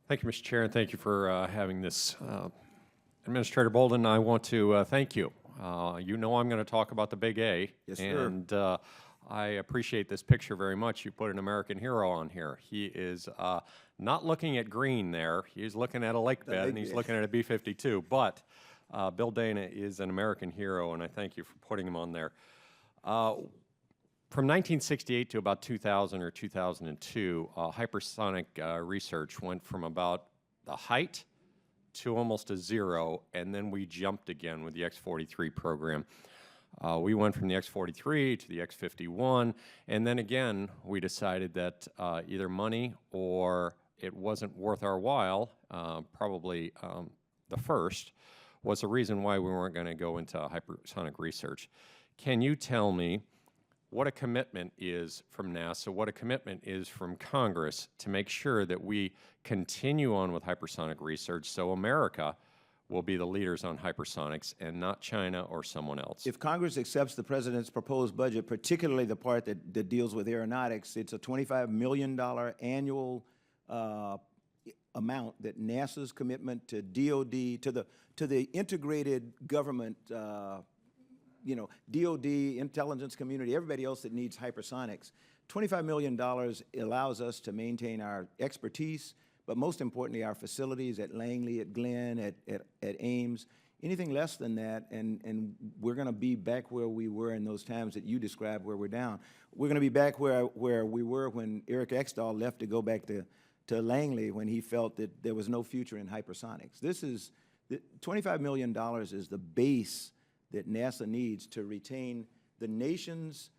Thank you, Mr. Chair, and thank you for having this. Administrator Bolden, I want to thank you. You know I'm going to talk about the big A. Yes, sir. And I appreciate this picture very much. You put an American hero on here. He is not looking at green there. He's looking at a lake bed, and he's looking at a B-52. But Bill Dana is an American hero, and I thank you for putting him on there. From 1968 to about 2000 or 2002, hypersonic research went from about the height to almost a zero, and then we jumped again with the X-43 program. We went from the X-43 to the X-51, and then again we decided that either money or it wasn't worth our while, probably the first, was the reason why we weren't going to go into hypersonic research. Can you tell me what a commitment is from NASA, what a commitment is from Congress to make sure that we continue on with hypersonic research so America will be the leaders on hypersonics and not China or someone else? If Congress accepts the President's proposed budget, particularly the part that deals with aeronautics, it's a $25 million annual amount that NASA's commitment to DOD, to the integrated government, you know, DOD, intelligence community, everybody else that needs hypersonics. $25 million allows us to maintain our expertise, but most importantly, our facilities at Langley, at Glenn, at Ames. Anything less than that, and we're going to be back where we were in those times that you described where we're down. We're going to be back where we were when Eric Extall left to go back to Langley when he felt that there was no future in hypersonics. This is, $25 million is the base that NASA needs to retain the nation's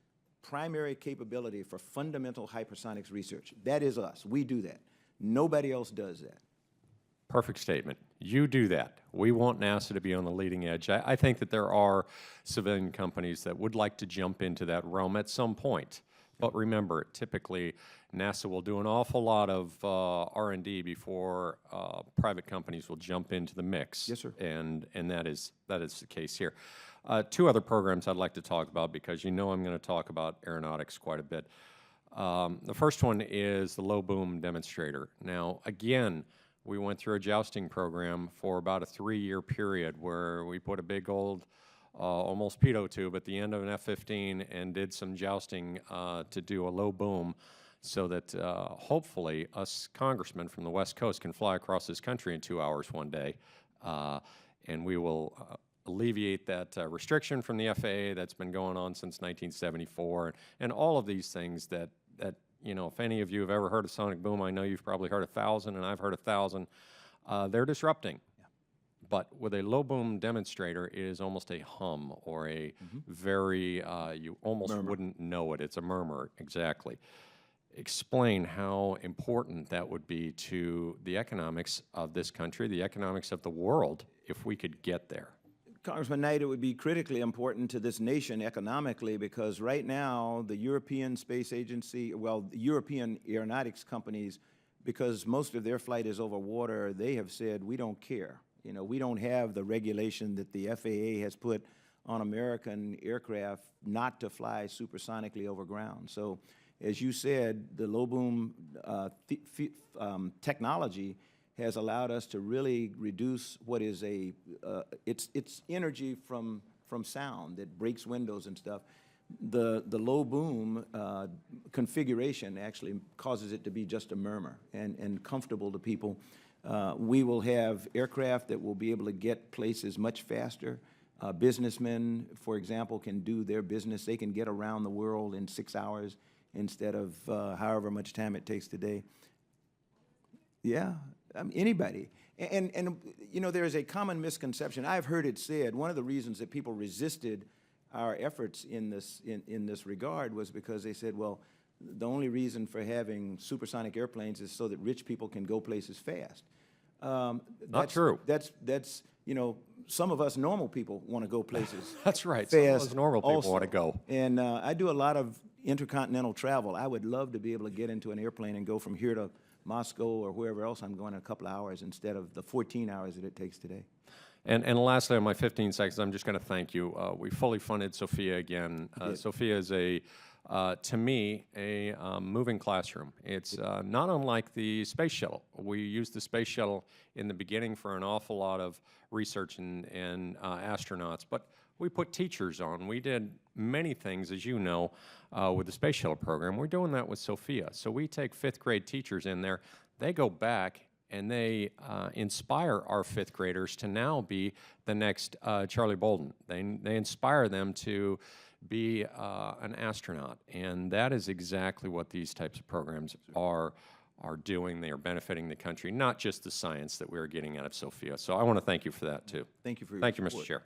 primary capability for fundamental hypersonics research. That is us. We do that. Nobody else does that. Perfect statement. You do that. We want NASA to be on the leading edge. I think that there are civilian companies that would like to jump into that realm at some point. But remember, typically, NASA will do an awful lot of R&D before private companies will jump into the mix. Yes, sir. And that is the case here. Two other programs I'd like to talk about because you know I'm going to talk about aeronautics quite a bit. The first one is the low boom demonstrator. Now, again, we went through a jousting program for about a 3-year period where we put a big old almost pitot tube at the end of an F-15 and did some jousting to do a low boom so that hopefully us congressmen from the West Coast can fly across this country in 2 hours one day, and we will alleviate that restriction from the FAA that's been going on since 1974, and all of these things that you know, if any of you have ever heard of sonic boom, I know you've probably heard 1,000, and I've heard 1,000. They're disrupting. But with a low boom demonstrator, it is almost a hum or a very, you almost wouldn't know it. It's a murmur, exactly. Explain how important that would be to the economics of this country, the economics of the world, if we could get there. Congressman Knight, it would be critically important to this nation economically because right now the European Space Agency, well, the European aeronautics companies, because most of their flight is over water, they have said, we don't care. You know, we don't have the regulation that the FAA has put on American aircraft not to fly supersonically over ground. So, as you said, the low boom technology has allowed us to really reduce what is it's energy from sound that breaks windows and stuff. The low boom configuration actually causes it to be just a murmur and comfortable to people. We will have aircraft that will be able to get places much faster. Businessmen, for example, can do their business. They can get around the world in 6 hours instead of however much time it takes today. Yeah, anybody. And you know, there is a common misconception. I've heard it said, one of the reasons that people resisted our efforts in this regard was because they said, well, the only reason for having supersonic airplanes is so that rich people can go places fast. Not true. That's you know, some of us normal people want to go places. That's right. Fast some of us normal people also. want to go. And I do a lot of intercontinental travel. I would love to be able to get into an airplane and go from here to Moscow or wherever else I'm going in a couple of hours instead of the 14 hours that it takes today. And lastly, on my 15 seconds, I'm just going to thank you. We fully funded SOFIA again. SOFIA is a to me, a moving classroom. It's not unlike the space shuttle. We used the space shuttle in the beginning for an awful lot of research and astronauts, but we put teachers on. We did many things, as you know, with the space shuttle program. We're doing that with Sophia. So we take fifth grade teachers in there. They go back and they inspire our fifth graders to now be the next Charlie Bolden. They inspire them to be an astronaut, and that is exactly what these types of programs are doing. They are benefiting the country, not just the science that we're getting out of Sophia. So I want to thank you for that too. Thank you for your Thank you, Mr. support. Chair.